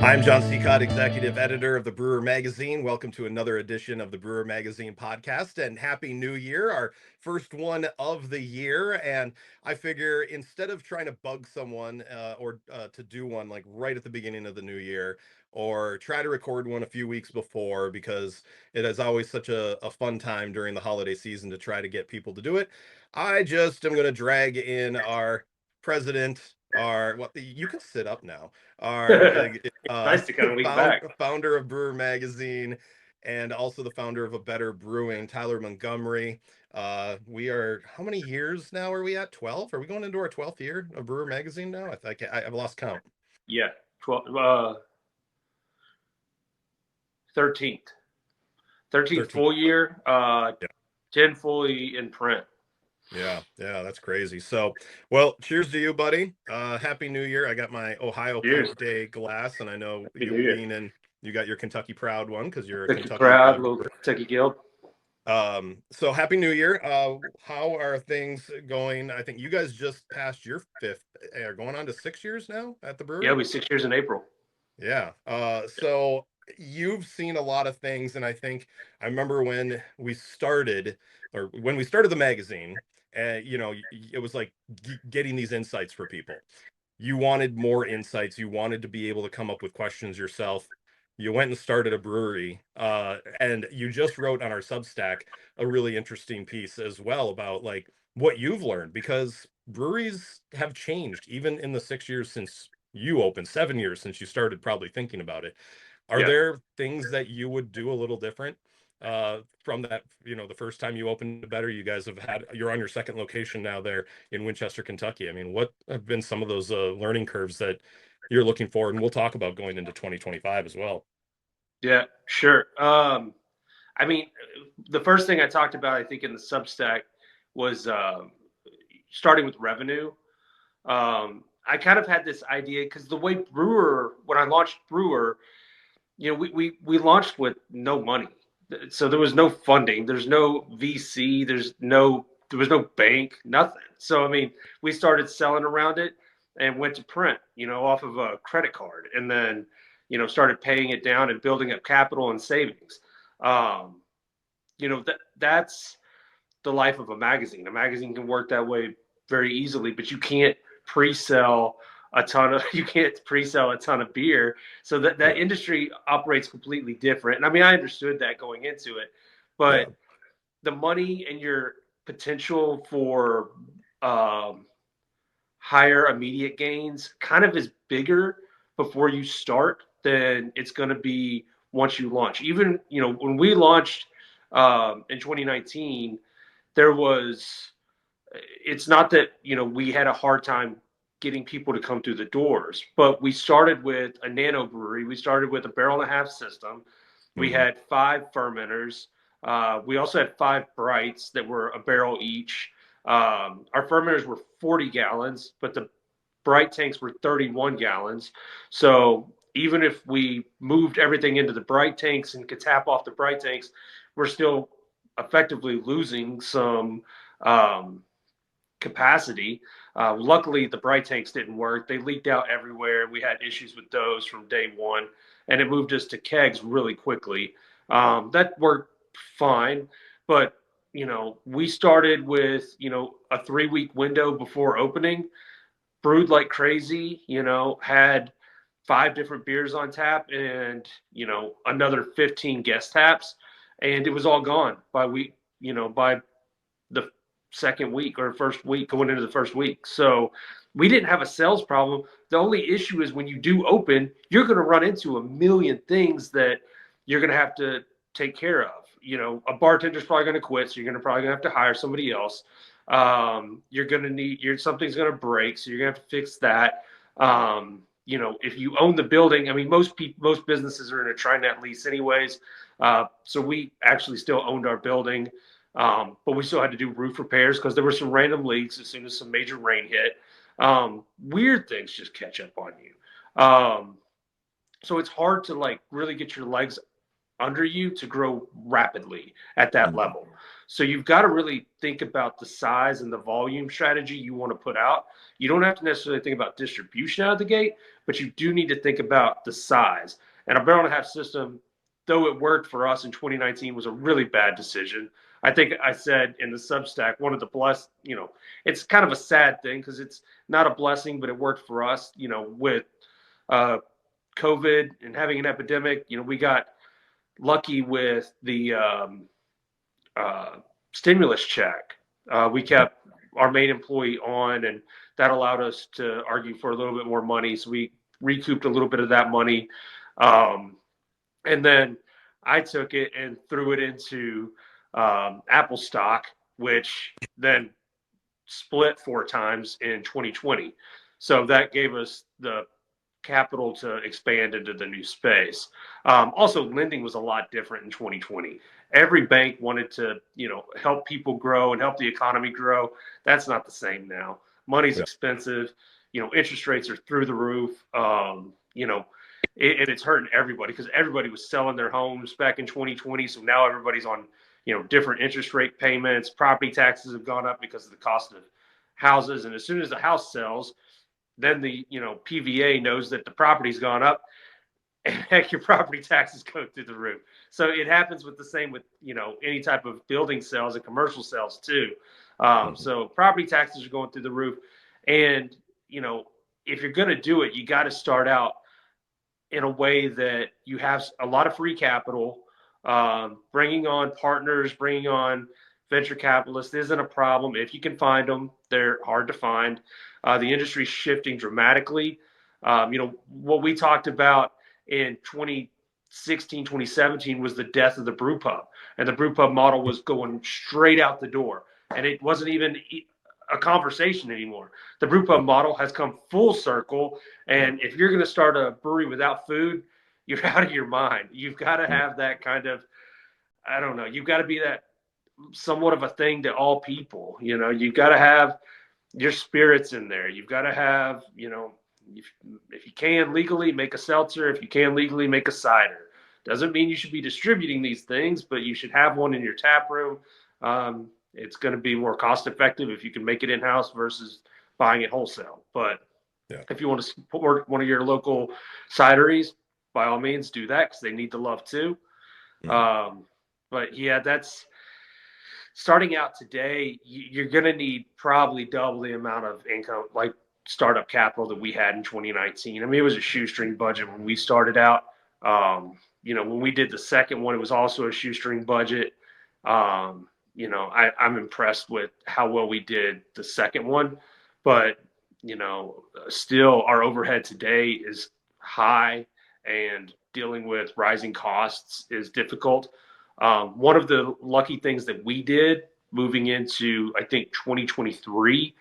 I'm John Sicotte, executive editor of the Brewer magazine. Welcome to another edition of the Brewer magazine podcast, and happy new year, our first one of the year. And I figure instead of trying to bug someone or to do one like right at the beginning of the new year, or try to record one a few weeks before, because it is always such a fun time during the holiday season to try to get people to do it, I just am going to drag in our president, our, well, you can sit up now, our Nice to kind of lean back. founder of Brewer magazine, and also the founder of Abettor Brewing, Tyler Montgomery. We are, how many years now are we at? 12? Are we going into our 12th year of Brewer magazine now? I think I've lost count. Yeah, 12, 13th. 13th 13. full year, Yeah. 10 fully in print. Yeah, that's crazy. So, well, cheers to you, buddy. Happy New Year. I got my Ohio Cheers. Pint Day glass, and I know Happy New Year. you got your Kentucky Proud one because you're a Kentucky Kentucky Proud, little brewer. Kentucky Guild. So happy New Year. How are things going? I think you guys just passed your fifth, are going on to 6 years now at the Yeah, it'll brewery. be 6 years in April. Yeah. So you've seen a lot of things, and I think I remember when we started, or when we started the magazine, it was like getting these insights for people. You wanted more insights. You wanted to be able to come up with questions yourself. You went and started a brewery, and you just wrote on our Substack a really interesting piece as well about like what you've learned, because breweries have changed even in the 6 years since you opened, 7 years since you started probably thinking about it. Are Yeah. there things that you would do a little different from that, the first time you opened Abettor? You guys you're on your second location now there in Winchester, Kentucky. I mean, what have been some of those learning curves that you're looking forward, and we'll talk about going into 2025 as well. Yeah, sure. I mean, the first thing I talked about, I think, in the Substack was starting with revenue. I kind of had this idea because the way Brewer, when I launched Brewer, we launched with no money, so there was no funding, there's no VC, there was no bank, nothing. So I mean, we started selling around it and went to print, off of a credit card, and then started paying it down and building up capital and savings. Um, that's the life of a magazine. A magazine can work that way very easily, but you can't pre-sell you can't pre-sell a ton of beer. So that Yeah. industry operates completely different. And I mean, I understood that going into it, Yeah. but the money and your potential for um, higher immediate gains kind of is bigger before you start than it's going to be once you launch. Even when we launched in 2019, there was it's not that we had a hard time getting people to come through the doors, but we started with a nano brewery. We started with a barrel and a half system. We Hmm. had 5 fermenters. We also had 5 brights that were a barrel each. Our fermenters were 40 gallons, but the bright tanks were 31 gallons. So even if we moved everything into the bright tanks and could tap off the bright tanks, we're still effectively losing some um, capacity. Luckily, the bright tanks didn't work. They leaked out everywhere. We had issues with those from day one, and it moved us to kegs really quickly. That worked fine, but we started with a 3 week window before opening, brewed like crazy. Had 5 different beers on tap and another 15 guest taps, and it was all gone by week. By the second week or first week, going into the first week. So we didn't have a sales problem. The only issue is when you do open, you're going to run into a million things that you're going to have to take care of. A bartender's probably going to quit, so you're probably going to have to hire somebody else. You're going to need something's going to break, so you're going to have to fix that. If you own the building, I mean, most businesses are in a tri-net lease anyways. So we actually still owned our building. But we still had to do roof repairs because there were some random leaks as soon as some major rain hit. Weird things just catch up on you. So it's hard to like really get your legs under you to grow rapidly at that Hmm. level. So you've got to really think about the size and the volume strategy you want to put out. You don't have to necessarily think about distribution out of the gate, but you do need to think about the size. And a barrel and a half system, though it worked for us in 2019, was a really bad decision. I think I said in the Substack, one of the it's kind of a sad thing because it's not a blessing, but it worked for us, with uh, COVID and having an epidemic. We got lucky with the uh, stimulus check. We kept our main employee on, and that allowed us to argue for a little bit more money. So we recouped a little bit of that money. Um, and then I took it and threw it into Apple stock, which then split 4 times in 2020. So that gave us the capital to expand into the new space. Also, lending was a lot different in 2020. Every bank wanted to, help people grow and help the economy grow. That's not the same now. Money's Yeah. expensive. Interest rates are through the roof. And it's hurting everybody because everybody was selling their homes back in 2020. So now everybody's on, different interest rate payments. Property taxes have gone up because of the cost of houses. And as soon as the house sells, then the PVA knows that the property's gone up, and heck, your property taxes go through the roof. So it happens with the same with any type of building sales and commercial sales too. Mhm. So property taxes are going through the roof, and if you're going to do it, you got to start out in a way that you have a lot of free capital. Bringing on partners, bringing on venture capitalists isn't a problem if you can find them. They're hard to find. The industry's shifting dramatically. What we talked about in 2016, 2017 was the death of the brew pub, and the brew pub model was going straight out the door, and it wasn't even a conversation anymore. The brew pub Yep. model has come full circle, and if you're going to start a brewery without food, you're out of your mind. You've got to Mm. have that kind of, I don't know, you've got to be that somewhat of a thing to all people. You've got to have your spirits in there. You've got to have, if you can legally make a seltzer, if you can legally make a cider. Doesn't mean you should be distributing these things, but you should have one in your tap room. It's going to be more cost effective if you can make it in house versus buying it wholesale. But Yeah. if you want to support one of your local cideries, by all means, do that because they need the love too. Mhm. Um, but yeah, that's starting out today. You're going to need probably double the amount of income, like startup capital that we had in 2019. I mean, it was a shoestring budget when we started out. When we did the second one, it was also a shoestring budget. I'm impressed with how well we did the second one, but still our overhead today is high, and dealing with rising costs is difficult. One of the lucky things that we did moving into, I think, 2023,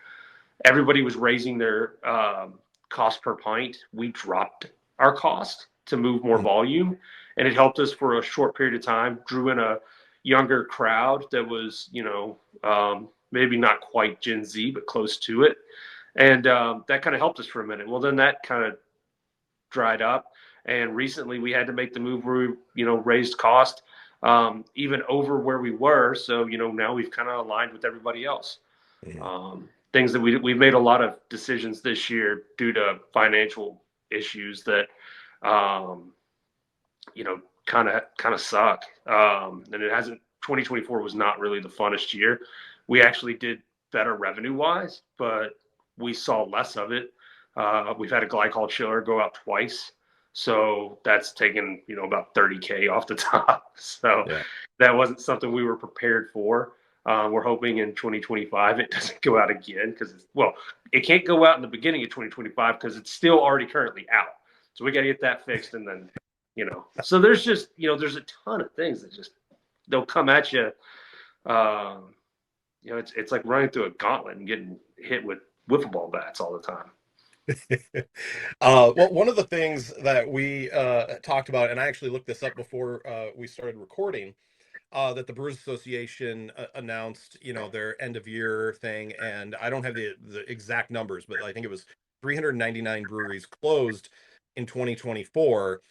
everybody was raising their cost per pint. We dropped our cost to move more Mhm. volume, and it helped us for a short period of time, drew in a younger crowd that was, maybe not quite Gen Z, but close to it. And that kind of helped us for a minute. Well, then that kind of dried up. And recently we had to make the move where we, raised cost even over where we were. So, now we've kind of aligned with everybody else. Mhm. Things that we've made a lot of decisions this year due to financial issues that, um, kind of suck. And it hasn't, 2024 was not really the funnest year. We actually did better revenue wise, but we saw less of it. We've had a glycol chiller go out twice. So that's taken, about 30K off the top. So Yeah. that wasn't something we were prepared for. We're hoping in 2025 it doesn't go out again because, well, it can't go out in the beginning of 2025 because it's still already currently out. So we got to get that fixed, and then, so there's just, there's a ton of things that just, they'll come at you. Um, it's like running through a gauntlet and getting hit with wiffle ball bats all the time. Well, one of the things that we talked about, and I actually looked this up before we started recording, that the Brewers Association announced, their end of year thing, and I don't have the exact numbers, but I think it was 399 breweries closed in 2024,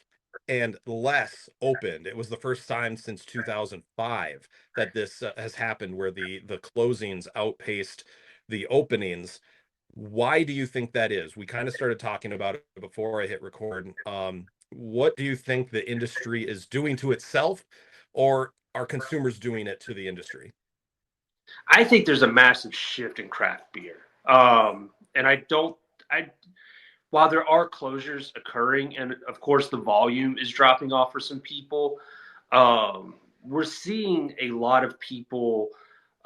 and less opened. It was the first time since 2005 that this has happened, where the closings outpaced the openings. Why do you think that is? We kind of started talking about it before I hit record. What do you think the industry is doing to itself, or are consumers doing it to the industry? I think there's a massive shift in craft beer. And I don't, I, while there are closures occurring, and of course the volume is dropping off for some people, we're seeing a lot of people,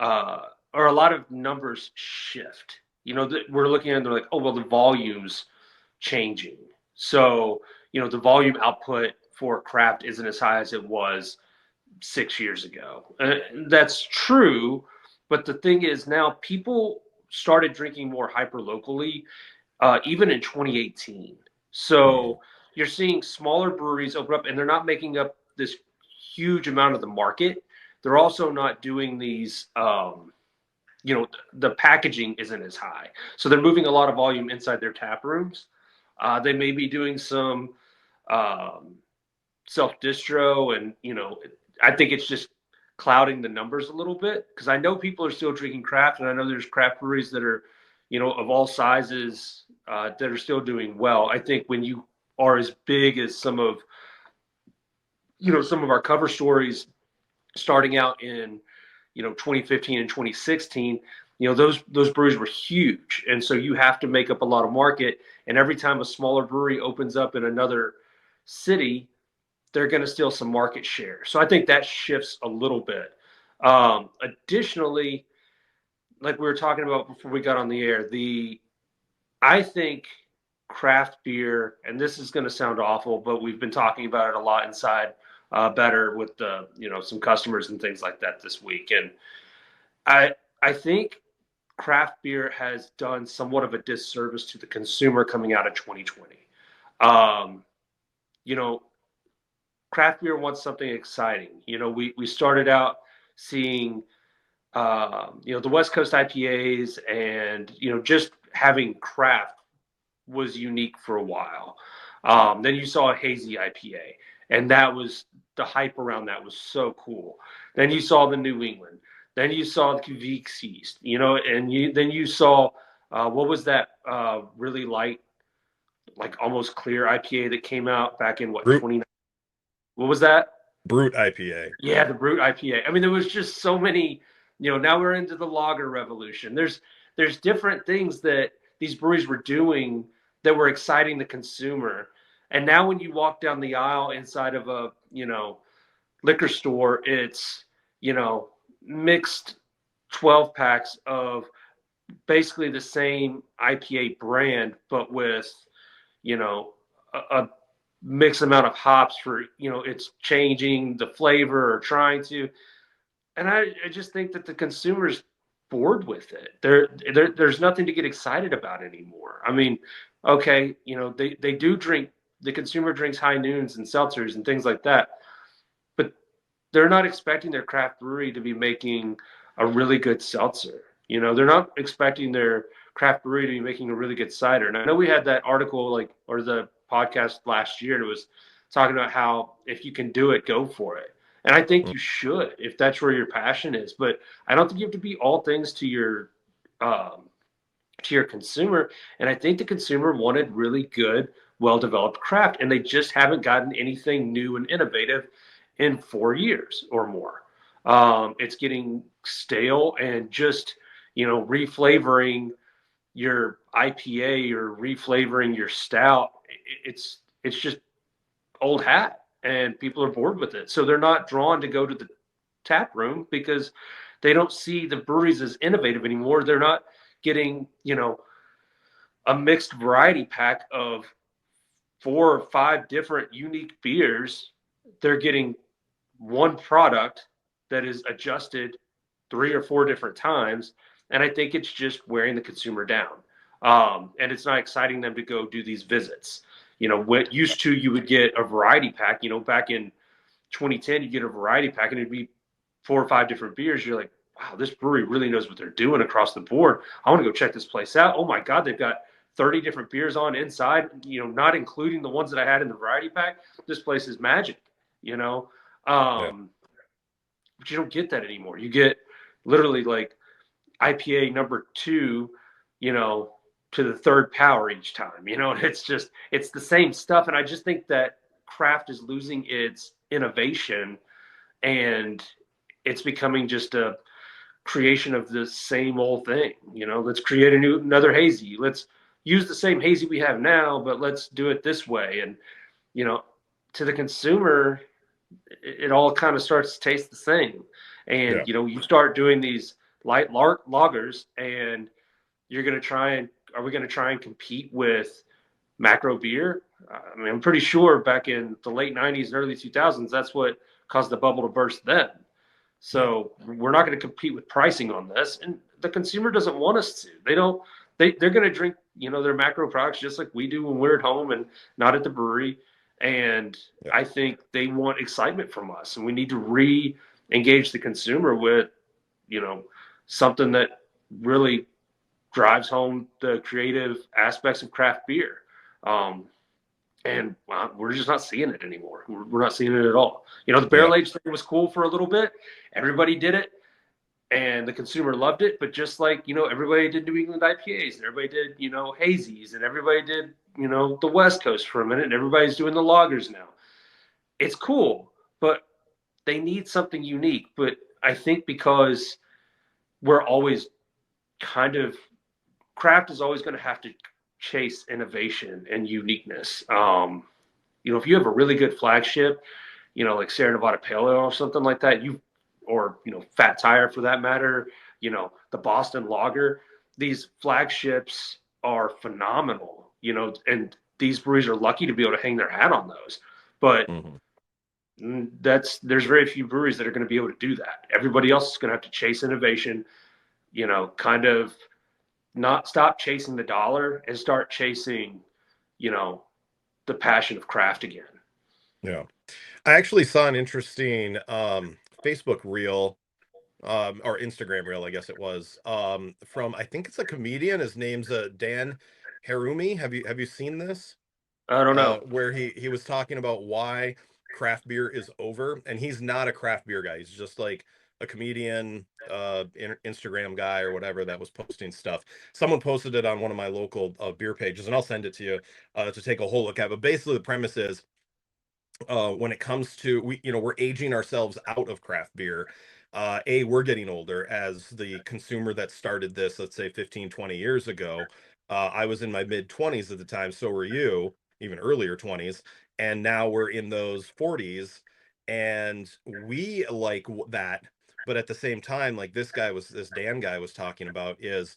or a lot of numbers shift. We're looking at, they're like, oh, well, the volume's changing. So, the volume output for craft isn't as high as it was 6 years ago. That's true, but the thing is now people started drinking more hyper locally, even in 2018. Hmm. So you're seeing smaller breweries open up, and they're not making up this huge amount of the market. They're also not doing these. The packaging isn't as high, so they're moving a lot of volume inside their tap rooms. They may be doing some um, self distro, and I think it's just clouding the numbers a little bit, because I know people are still drinking craft, and I know there's craft breweries that are, of all sizes, that are still doing well. I think when you are as big as some of our cover stories starting out in 2015 and 2016, those breweries were huge, and so you have to make up a lot of market. And every time a smaller brewery opens up in another city, they're going to steal some market share. So I think that shifts a little bit. Additionally, like we were talking about before we got on the air, I think craft beer, and this is going to sound awful, but we've been talking about it a lot inside Better with the some customers and things like that this week, and I think craft beer has done somewhat of a disservice to the consumer coming out of 2020. Um, you know, Craft beer wants something exciting. We started out seeing the West Coast IPAs, and just having craft was unique for a while. Then you saw a hazy IPA, and that was the hype around that was so cool. Then you saw the New England. Then you saw the Kvik Yeast, and then you saw what was that really light, like almost clear IPA that came out back in what Brute 20? What was that? Brute IPA. Yeah, the Brute IPA. I mean, there was just so many. Now we're into the lager revolution. There's different things that these breweries were doing that were exciting the consumer. And now when you walk down the aisle inside of a liquor store, it's mixed 12 packs of basically the same IPA brand, but with a mixed amount of hops for it's changing the flavor or trying to. And I just think that the consumer's bored with it. There's nothing to get excited about anymore. I mean, okay, they do drink, the consumer drinks high noons and seltzers and things like that, but they're not expecting their craft brewery to be making a really good seltzer. They're not expecting their craft brewery to be making a really good cider. And I know we had that article, or the podcast last year, and it was talking about how if you can do it, go for it. And I think you should if that's where your passion is. But I don't think you have to be all things um, to your consumer. And I think the consumer wanted really good, well developed craft, and they just haven't gotten anything new and innovative in 4 years or more. It's getting stale, and just reflavoring your IPA or reflavoring your stout. It's just old hat, and people are bored with it. So they're not drawn to go to the tap room because they don't see the breweries as innovative anymore. They're not getting a mixed variety pack of 4 or 5 different unique beers. They're getting one product that is adjusted 3 or 4 different times. And I think it's just wearing the consumer down. And it's not exciting them to go do these visits. What used to, you would get a variety pack, back in 2010, you get a variety pack and it'd be 4 or 5 different beers. You're like, wow, this brewery really knows what they're doing across the board. I want to go check this place out. Oh my God, they've got 30 different beers on inside, not including the ones that I had in the variety pack. This place is magic, you know. Yeah. But you don't get that anymore. You get literally like IPA number two, you know, to the third power each time. It's the same stuff. And I just think that craft is losing its innovation, and it's becoming just a creation of the same old thing. Let's create another hazy. Let's use the same hazy we have now, but let's do it this way. And you know, to the consumer, it all kind of starts to taste the same. And Yeah. you start doing these light lagers, and you're going to try and are we going to try and compete with macro beer? I mean, I'm pretty sure back in the late 90s and early 2000s, that's what caused the bubble to burst then. Yeah. So we're not going to compete with pricing on this, and the consumer doesn't want us to. They don't. They're going to drink, their macro products just like we do when we're at home and not at the brewery. And Yeah. I think they want excitement from us, and we need to re-engage the consumer with, you know, something that really drives home the creative aspects of craft beer. Um, and we're just not seeing it anymore. We're not seeing it at all. The Yeah. barrel aged thing was cool for a little bit. Everybody did it, and the consumer loved it. But just like everybody did New England IPAs, and everybody did hazies, and everybody did the West Coast for a minute, and everybody's doing the lagers now. It's cool, but they need something unique. But I think because we're always kind of craft is always going to have to chase innovation and uniqueness. If you have a really good flagship, like Sierra Nevada Pale Ale or something like that, or Fat Tire for that matter, the Boston Lager, these flagships are phenomenal, and these breweries are lucky to be able to hang their hat on those. But Hmm. there's very few breweries that are going to be able to do that. Everybody else is going to have to chase innovation, kind of not stop chasing the dollar and start chasing, you know, the passion of craft again. Yeah. I actually saw an interesting Facebook reel, or Instagram reel, I guess it was, from I think it's a comedian. His name's Dan Harumi. Have you seen this? I don't know. Where he was talking about why craft beer is over, and he's not a craft beer guy. He's just like a comedian, Instagram guy or whatever that was posting stuff. Someone posted it on one of my local beer pages, and I'll send it to you to take a whole look at. But basically, the premise is when it comes to we're aging ourselves out of craft beer. We're getting older as the consumer that started this, let's say 15, 20 years ago. I was in my mid 20s at the time, so were you, even earlier 20s, and now we're in those 40s, and we like that. But at the same time, like this Dan guy was talking about is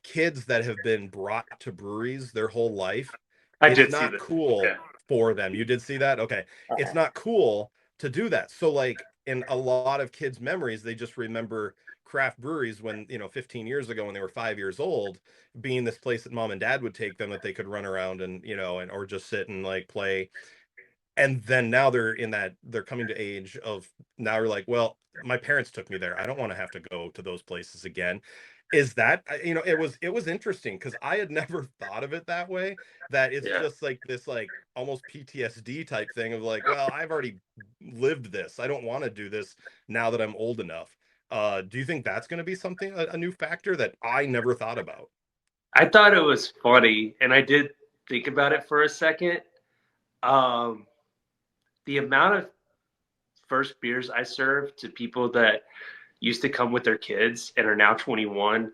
kids that have been brought to breweries their whole life. I It's did see not this. cool Yeah. for them. You did see that? Okay. It's not cool to do that. So like in a lot of kids' memories, they just remember craft breweries when, 15 years ago when they were 5 years old, being this place that mom and dad would take them that they could run around and, and or just sit and like play. And then now they're coming to age of now you're like, well, my parents took me there. I don't want to have to go to those places again. Is that, it was interesting because I had never thought of it that way, that it's Yeah. just like this like almost PTSD type thing of like, well, I've already lived this. I don't want to do this now that I'm old enough. Do you think that's going to be something, a new factor that I never thought about? I thought it was funny, and I did think about it for a second. Um, the amount of first beers I served to people that used to come with their kids and are now 21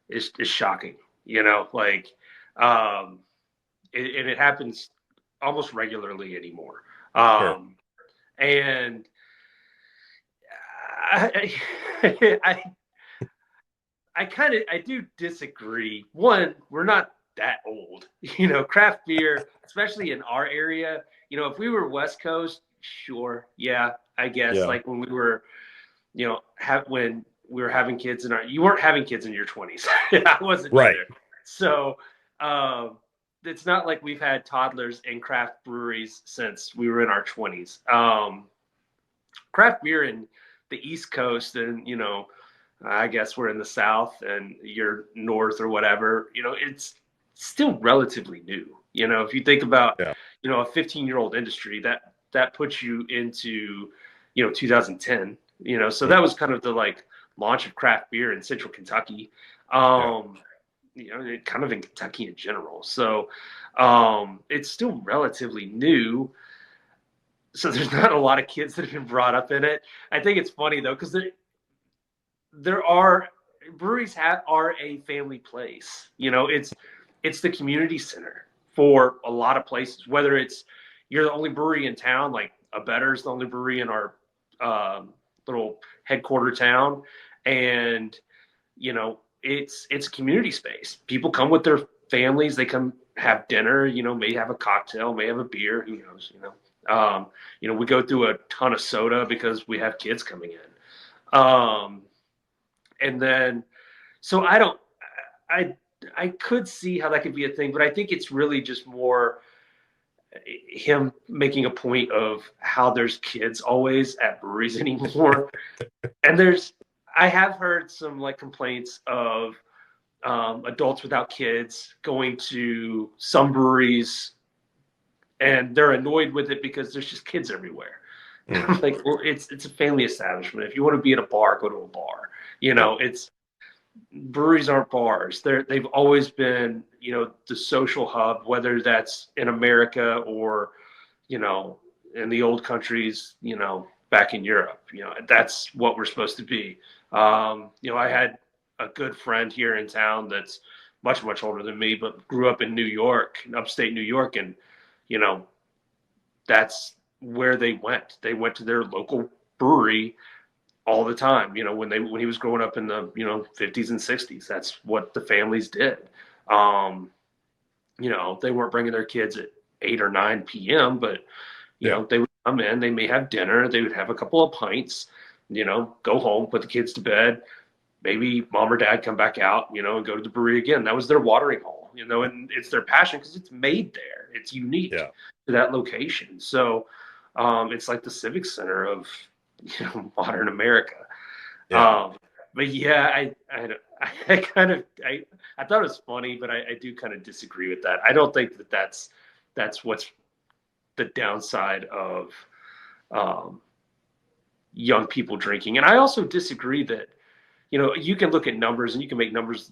is shocking. Like, um, and it happens almost regularly anymore. Sure. Um, and I, I, I do disagree. One, we're not that old. Craft beer, especially in our area. If we were West Coast, sure, yeah, I guess. Yeah. Like when we were, when we were having kids you weren't having kids in your 20s. I wasn't Right. either. So, um, it's not like we've had toddlers in craft breweries since we were in our 20s. Craft beer in the East Coast, and I guess we're in the South and you're North or whatever. It's still relatively new. If you think about, Yeah. a 15-year-old industry, that puts you into, 2010. So Mm, that was kind of the like launch of craft beer in Central Kentucky. yeah. Um, kind of in Kentucky in general. So it's still relatively new. So there's not a lot of kids that have been brought up in it. I think it's funny though because there are are a family place. It's the community center for a lot of places. Whether it's you're the only brewery in town, like Abettor is the only brewery in our little headquarter town, and it's community space. People come with their families. They come have dinner. May have a cocktail, may have a beer. Who knows? We go through a ton of soda because we have kids coming in. And then so I I could see how that could be a thing, but I think it's really just more him making a point of how there's kids always at breweries anymore. And I have heard some like complaints of adults without kids going to some breweries and they're annoyed with it because there's just kids everywhere. Mm, I'm like, well, it's a family establishment. If you want to be at a bar, go to a bar. yep. It's breweries aren't bars. They've always been, the social hub, whether that's in America or, you know, in the old countries, back in Europe. That's what we're supposed to be. I had a good friend here in town that's much, much older than me, but grew up in New York, in upstate New York, and you know, that's where they went. They went to their local brewery all the time. When he was growing up in the 50s and 60s, that's what the families did. Um, they weren't bringing their kids at 8 or 9 p.m., but Yeah. they would come in. They may have dinner. They would have a couple of pints. Go home, put the kids to bed. Maybe mom or dad come back out, and go to the brewery again. That was their watering hole, and it's their passion because it's made there. It's unique Yeah. to that location. So it's like the civic center of modern America. Yeah. Um, but yeah, I kind of I thought it was funny, but I do kind of disagree with that. I don't think that's what's the downside of um, young people drinking. And I also disagree that you can look at numbers and you can make numbers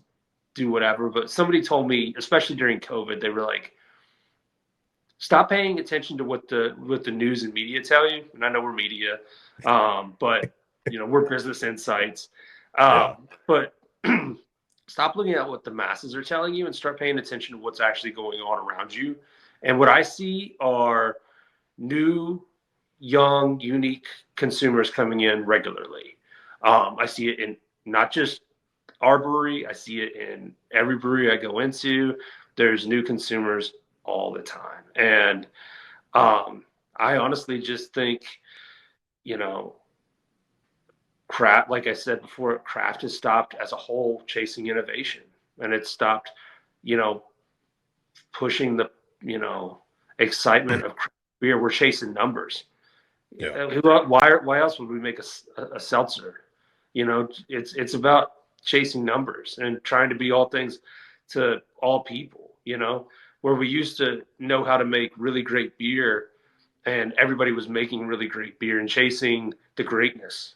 do whatever. But somebody told me, especially during COVID, they were like, stop paying attention to what the news and media tell you. And I know we're media, but we're business insights. Yeah. But stop looking at what the masses are telling you and start paying attention to what's actually going on around you. And what I see are new, young, unique consumers coming in regularly. I see it in not just our brewery, I see it in every brewery I go into. There's new consumers all the time. And I honestly just think, you know, craft, like I said before, craft has stopped as a whole chasing innovation and it's stopped, you know, pushing the, excitement of craft beer. We're chasing numbers. Yeah. Why else would we make a seltzer? It's about chasing numbers and trying to be all things to all people. Where we used to know how to make really great beer, and everybody was making really great beer and chasing the greatness.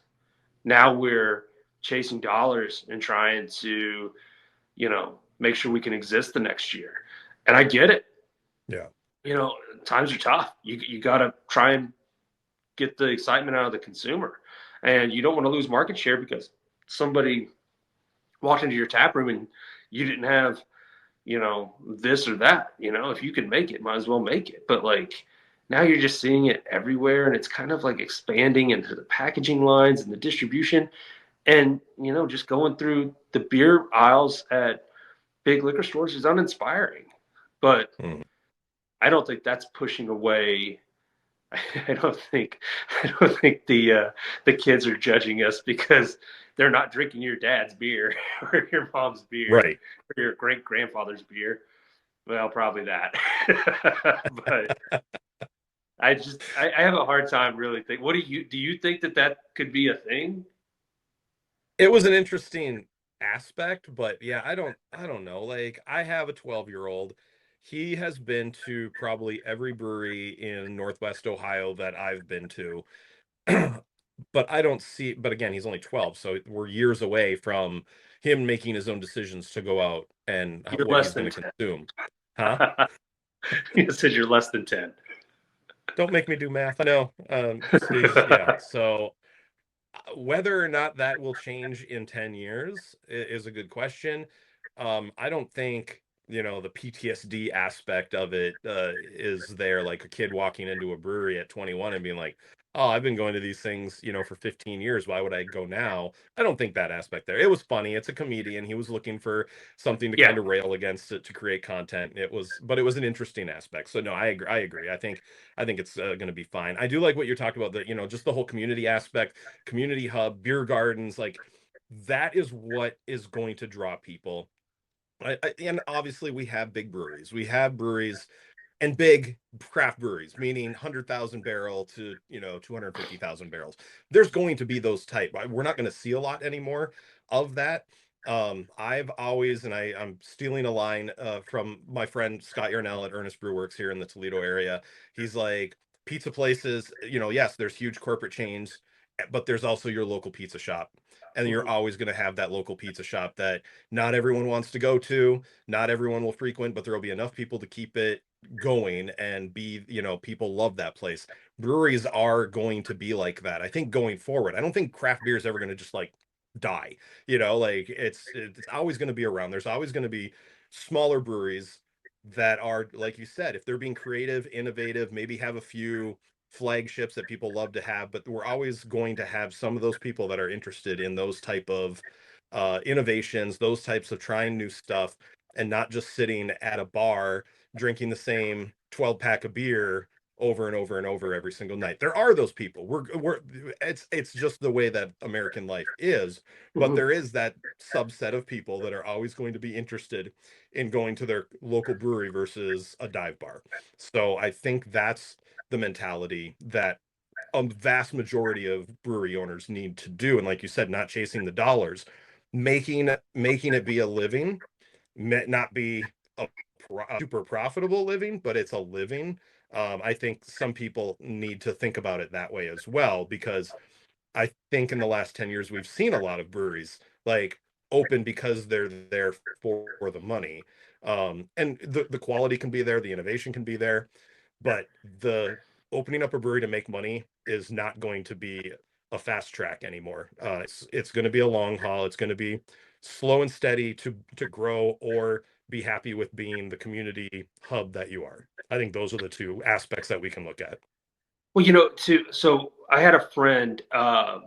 Now we're chasing dollars and trying to, make sure we can exist the next year. And I get it. Yeah. You know, times are tough. You got to try and get the excitement out of the consumer. And you don't want to lose market share because somebody walked into your tap room and you didn't have, this or that. If you can make it, might as well make it. But like now you're just seeing it everywhere and it's kind of like expanding into the packaging lines and the distribution. And, just going through the beer aisles at big liquor stores is uninspiring. But Mm, I don't think that's pushing away. I don't think I don't think the kids are judging us because they're not drinking your dad's beer or your mom's beer right. or your great grandfather's beer. Well, probably that. But I have a hard time really think. What do you think that could be a thing? It was an interesting. aspect, but yeah, I don't know. Like I have a 12-year-old. He has been to probably every brewery in Northwest Ohio that I've been to. But I don't see, but again, he's only 12, so we're years away from him making his own decisions to go out and You're what less he's going than to 10. consume. Huh? You said you're less than 10. Don't make me do math. I know. So he's, yeah. So whether or not that will change in 10 years is a good question. I don't think, the PTSD aspect of it is there, like a kid walking into a brewery at 21 and being like, oh, I've been going to these things, for 15 years. Why would I go now? I don't think that aspect there. It was funny. It's a comedian. He was looking for something to Yeah. kind of rail against it to create content. But it was an interesting aspect. So no, I agree. I agree. I think it's going to be fine. I do like what you're talking about, just the whole community aspect, community hub, beer gardens, like that is what is going to draw people. And obviously we have big breweries. We have breweries and big craft breweries, meaning 100,000 barrel to 250,000 barrels. There's going to be those type. We're not going to see a lot anymore of that. I've always, and I'm stealing a line from my friend Scott Yarnell at Ernest Brew Works here in the Toledo area. He's like, pizza places, yes, there's huge corporate chains, but there's also your local pizza shop. And you're Mhm. always going to have that local pizza shop that not everyone wants to go to, not everyone will frequent, but there will be enough people to keep it going and be, people love that place. Breweries are going to be like that. I think going forward, I don't think craft beer is ever going to just like die. Like it's always going to be around. There's always going to be smaller breweries that are, like you said, if they're being creative, innovative, maybe have a few flagships that people love to have, but we're always going to have some of those people that are interested in those type of innovations, those types of trying new stuff, and not just sitting at a bar drinking the same 12 pack of beer over and over and over every single night. There are those people. We're it's just the way that American life is, but Mhm. there is that subset of people that are always going to be interested in going to their local brewery versus a dive bar. So I think that's the mentality that a vast majority of brewery owners need to do. And like you said, not chasing the dollars, making it be a living, not be a super profitable living, but it's a living. I think some people need to think about it that way as well, because I think in the last 10 years we've seen a lot of breweries like open because they're there for the money. And the quality can be there, the innovation can be there, but the opening up a brewery to make money is not going to be a fast track anymore. It's going to be a long haul. It's going to be slow and steady to grow or be happy with being the community hub that you are. I think those are the two aspects that we can look at. Well, so I had a friend, my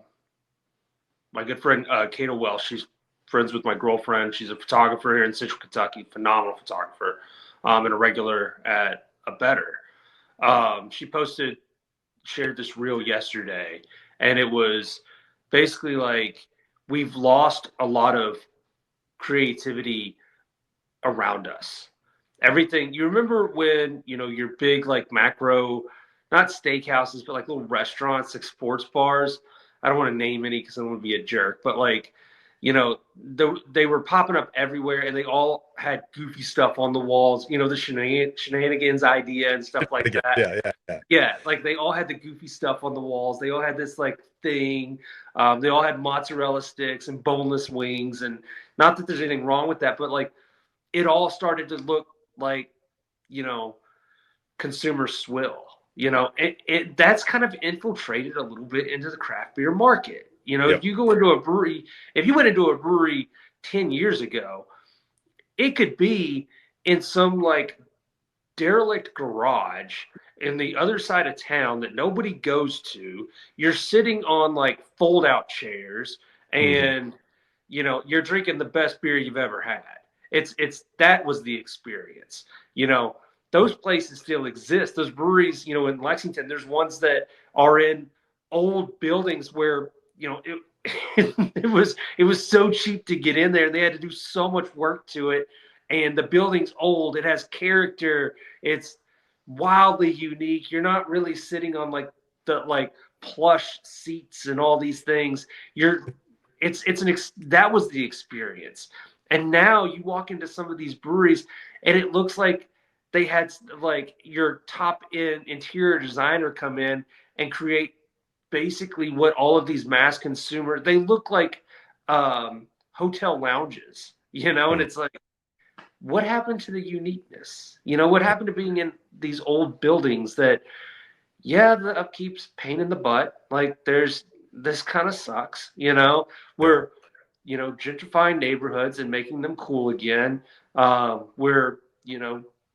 good friend Kato Welsh. She's friends with my girlfriend. She's a photographer here in Central Kentucky, phenomenal photographer, and a regular at Abettor. She shared this reel yesterday, and it was basically like we've lost a lot of creativity around us. Everything you remember when your big like macro, not steakhouses, but like little restaurants, like sports bars. I don't want to name any because I don't want to be a jerk, but like they were popping up everywhere, and they all had goofy stuff on the walls. The shenanigans idea and stuff like Again, that. yeah, yeah, yeah. Yeah, like they all had the goofy stuff on the walls. They all had this like thing. They all had mozzarella sticks and boneless wings, and not that there's anything wrong with that, but like it all started to look like you know consumer swill. That's kind of infiltrated a little bit into the craft beer market. Yep. If you went into a brewery 10 years ago, it could be in some like derelict garage in the other side of town that nobody goes to. You're sitting on like fold out chairs, Mhm. and you're drinking the best beer you've ever had. It's that was the experience. You know, those Yep. places still exist. Those breweries, in Lexington, there's ones that are in old buildings where, it was so cheap to get in there. They had to do so much work to it, and the building's old. It has character. It's wildly unique. You're not really sitting on like the plush seats and all these things. that was the experience. And now you walk into some of these breweries and it looks like they had like your top end interior designer come in and create basically what all of these mass consumer, they look like hotel lounges, and Mm. it's like, what happened to the uniqueness? What happened to being in these old buildings that, yeah, the upkeep's pain in the butt. Like there's this kind of sucks, Yeah. we're, gentrifying neighborhoods and making them cool again. We're,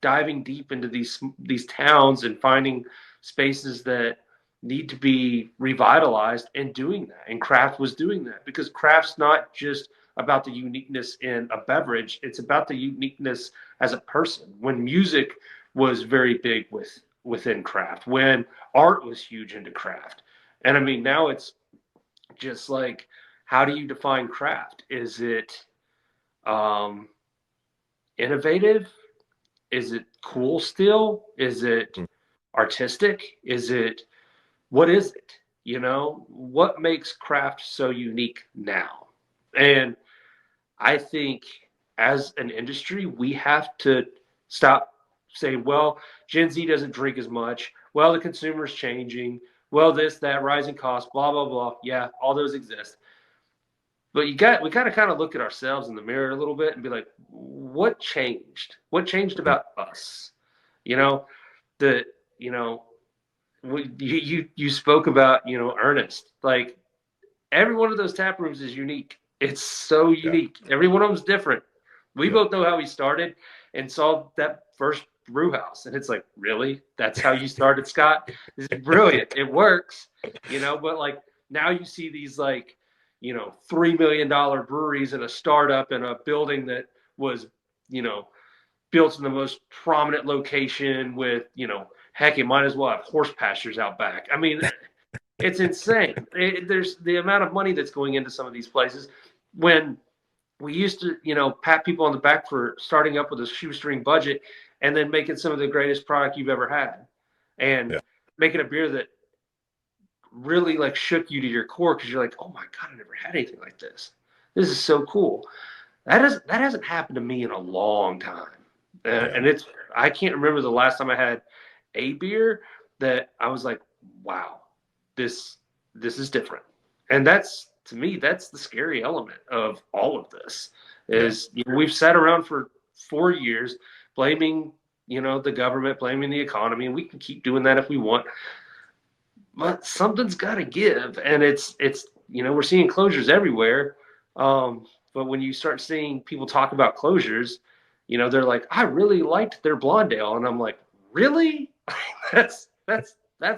diving deep into these towns and finding spaces that need to be revitalized and doing that. And craft was doing that because craft's not just about the uniqueness in a beverage, it's about the uniqueness as a person. When music was very big within craft, when art was huge into craft. And I mean, now it's just like, how do you define craft? Is it um, innovative? Is it cool still? Is it Mm. artistic? What is it? What makes craft so unique now? And I think as an industry, we have to stop saying, well, Gen Z doesn't drink as much. Well, the consumer's changing. Well, this, that, rising costs, blah, blah, blah. Yeah, all those exist. But we got to kind of look at ourselves in the mirror a little bit and be like, what changed? What changed Mm. about us? You know, the, you know, you spoke about, Ernest. Like every one of those tap rooms is unique. It's so Yeah. unique. Every one of them's different. We Yep. both know how we started and saw that first brew house. And it's like, really? That's how you started, Scott? This is brilliant. It works, but like now you see these like, $3 million breweries in a startup in a building that was, you know, built in the most prominent location with, heck, it might as well have horse pastures out back. I mean, it's insane. There's the amount of money that's going into some of these places when we used to, pat people on the back for starting up with a shoestring budget and then making some of the greatest product you've ever had and Yeah. making a beer that really like shook you to your core because you're like, oh my God, I never had anything like this. This is so cool. That hasn't happened to me in a long time. Yeah. And I can't remember the last time I had a beer that I was like, wow, this this is different. And that's to me, that's the scary element of all of this. Yeah. Is we've sat around for 4 years blaming, the government, blaming the economy, and we can keep doing that if we want. But something's got to give, and it's we're seeing closures everywhere. But when you start seeing people talk about closures, they're like, I really liked their blonde ale, and I'm like, really? That's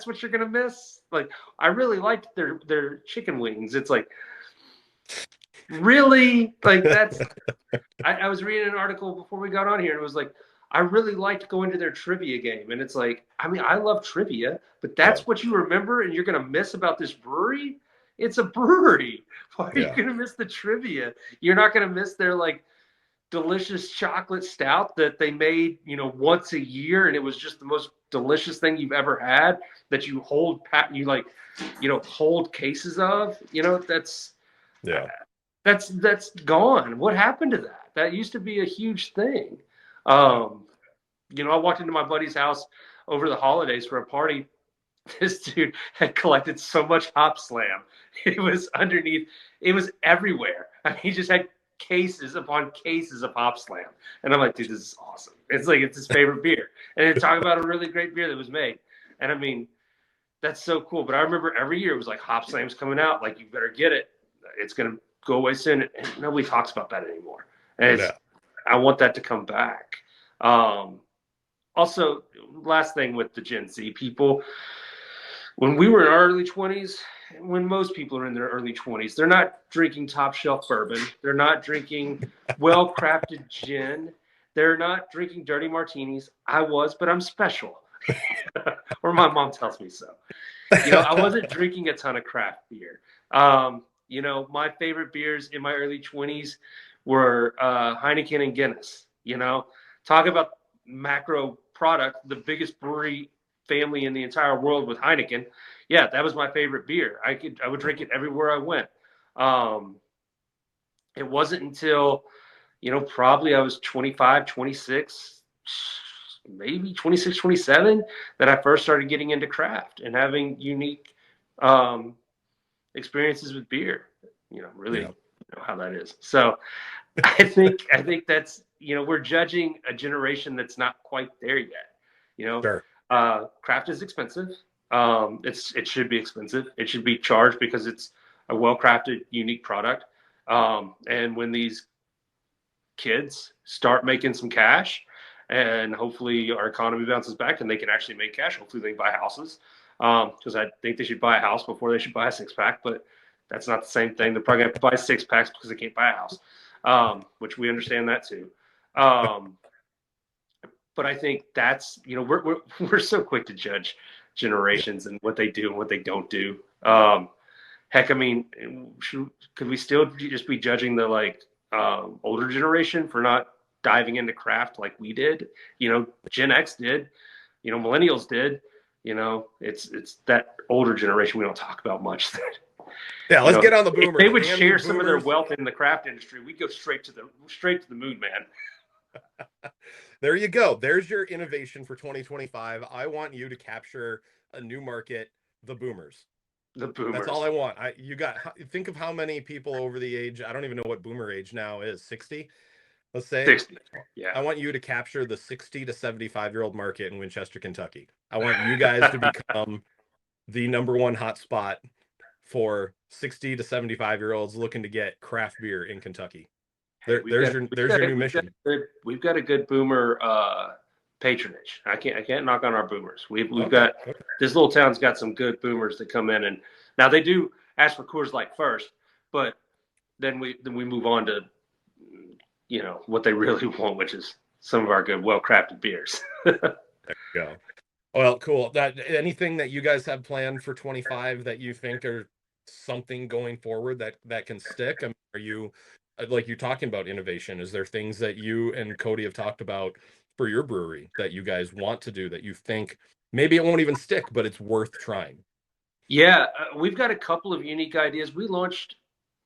what you're gonna miss? Like, I really liked their chicken wings. It's like, really? Like that's I was reading an article before we got on here, and it was like, I really liked going to their trivia game. And it's like, I mean, I love trivia, but Yeah. that's what you remember and you're going to miss about this brewery? It's a brewery. Why are you Yeah. going to miss the trivia? You're not going to miss their like delicious chocolate stout that they made, once a year. And it was just the most delicious thing you've ever had that you hold cases of, Yeah. that's gone. What happened to that? That used to be a huge thing. Um, I walked into my buddy's house over the holidays for a party. This dude had collected so much Hop Slam. It was underneath, it was everywhere. I mean, he just had cases upon cases of Hop Slam. And I'm like, dude, this is awesome. It's like, it's his favorite beer. And then talk about a really great beer that was made. And I mean, that's so cool. But I remember every year it was like Hop Slam's coming out. Like, you better get it. It's going to go away soon. And nobody talks about that anymore. And Yeah. I want that to come back. Um, Also, last thing with the Gen Z people, when we were in our early 20s, when most people are in their early 20s, they're not drinking top shelf bourbon. They're not drinking well crafted gin. They're not drinking dirty martinis. I was, but I'm special. Or my mom tells me so. I wasn't drinking a ton of craft beer. My favorite beers in my early 20s were Heineken and Guinness. Talk about macro product, the biggest brewery family in the entire world with Heineken. Yeah, that was my favorite beer. I would drink it everywhere I went. Um, it wasn't until, probably I was 25, 26, maybe 26, 27, that I first started getting into craft and having unique um, experiences with beer. Really Yeah, know how that is. So I think that's, we're judging a generation that's not quite there yet. sure. Craft is expensive. It should be expensive. It should be charged because it's a well crafted, unique product. And when these kids start making some cash, and hopefully our economy bounces back and they can actually make cash. Hopefully they can buy houses, because I think they should buy a house before they should buy a six pack. But that's not the same thing. They're probably going to buy six packs because they can't buy a house, which we understand that too. Um, but I think that's, we're so quick to judge Yeah. generations and what they do and what they don't do. Heck, I mean, could we still just be judging the older generation for not diving into craft like we did? Gen X did. Millennials did. It's that older generation we don't talk about much. Yeah, let's get on the If they boomers. would Damn you share some of their boomers. wealth in the craft industry, we'd go straight to the moon, man. There you go. There's your innovation for 2025. I want you to capture a new market, the boomers. The That's all boomers. I want. You got think of how many people over the age, I don't even know what boomer age now is, 60, let's say. 60. Yeah. I want you to capture the 60 to 75-year-old market in Winchester, Kentucky. I want you guys to become the number one hotspot for 60 to 75-year-olds looking to get craft beer in Kentucky. Hey, we've got we've There's got your a, new we've got mission. a good we've got a good boomer patronage. I can't knock on our boomers. We've Okay. got this little town's got some good boomers that come in, and now they do ask for Coors Light first, but then we move on to what they really want, which is some of our good well crafted beers. Go. Well, cool. That anything that you guys have planned for 25 that you think are something going forward that can stick? I mean, are you like you talking about innovation? Is there things that you and Cody have talked about for your brewery that you guys want to do that you think maybe it won't even stick, but it's worth trying? Yeah, we've got a couple of unique ideas. We launched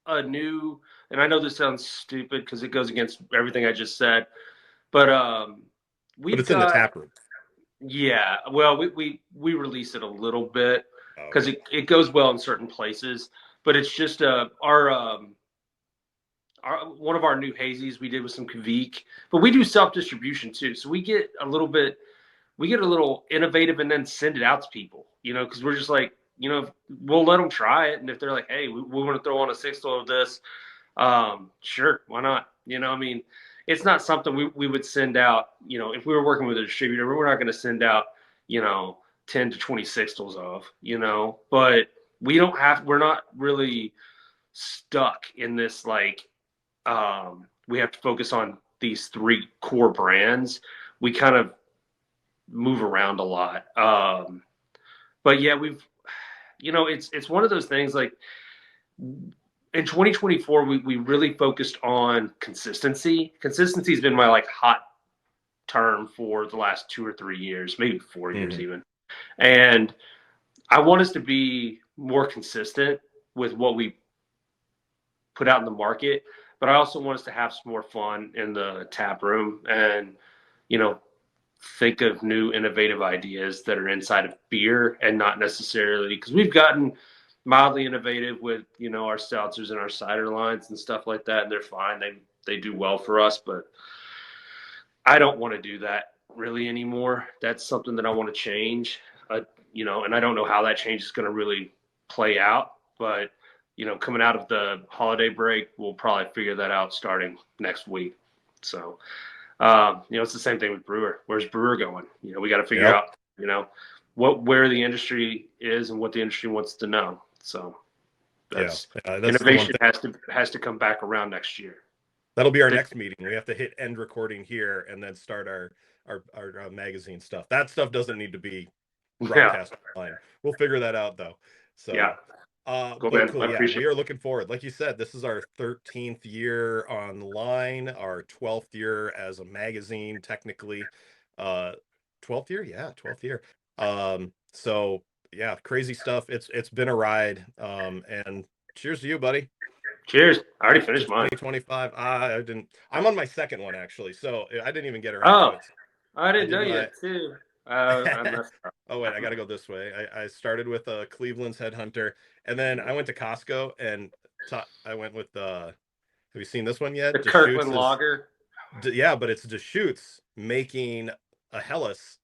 a new, and I know this sounds stupid because it goes against everything I just said, but But we've it's in the got. tap room. Yeah, well, we release it a little bit Oh, because okay. it goes well in certain places, but it's just our one of our new hazies we did with some Kavik, but we do self distribution too, so we get a little innovative and then send it out to people, because we're just like, we'll let them try it, and if they're like, hey, we want to throw on a sixth of this, sure, why not? I mean, it's not something we would send out. If we were working with a distributor, we're not going to send out, you know, 10 to 20 sixtels of, but we're not really stuck in this, we have to focus on these three core brands. We kind of move around a lot. But yeah, it's one of those things like, in 2024 we really focused on consistency. Consistency has been my hot term for the last 2 or 3 years, maybe 4 years Mhm. even. And I want us to be more consistent with what we put out in the market, but I also want us to have some more fun in the tap room and, you know, think of new innovative ideas that are inside of beer and not necessarily, because we've gotten mildly innovative with our seltzers and our cider lines and stuff like that, and they're fine. They do well for us, but I don't want to do that really anymore. That's something that I want to change. And I don't know how that change is going to really play out, but coming out of the holiday break, we'll probably figure that out starting next week. So, it's the same thing with Brewer. Where's Brewer going? We got to figure Yep. out, where the industry is and what the industry wants to know. So Yeah. that's That's the one innovation thing. has to come back around next year. That'll be our This, next meeting. We have to hit end recording here and then start our magazine stuff. That stuff doesn't need to be yeah, broadcast online. We'll figure that out though. yeah, So, go but man. I cool. Yeah, appreciate we are looking forward. Like you said, this is our 13th year online, our 12th year as a magazine, technically. 12th year, yeah, 12th year. So yeah, crazy stuff. It's been a ride. And cheers to you, buddy. Cheers. I already To finished mine. 2025. I didn't. I'm on my second one actually, so I didn't even get around to Oh, it. I I didn't know did you my. had two. I messed up. Oh wait, I got to go this way. I started with Cleveland's Headhunter, and then I went to Costco and I went with. Have you seen this one The yet? Deschutes Kirkland is. Lager. Yeah, but it's Deschutes making a Helles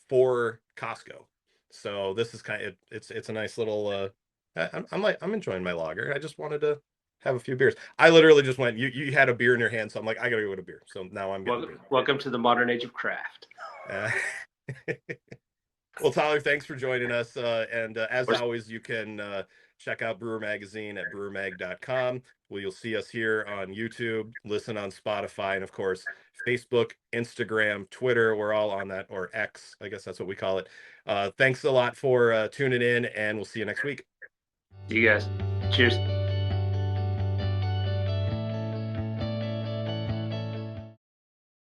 for Costco. So this is kind of it's a nice little. I'm like I'm enjoying my lager. I just wanted to have a few beers. I literally just went. You had a beer in your hand, so I'm like I gotta go get a beer. So now I'm getting a beer. Welcome to the modern age of craft. Uh, well, Tyler, thanks for joining us. And as always, you can check out Brewer Magazine at brewermag.com. Well, you'll see us here on YouTube, listen on Spotify, and of course, Facebook, Instagram, Twitter. We're all on that, or X, I guess that's what we call it. Thanks a lot for tuning in, and we'll see you next week. See you guys. Cheers.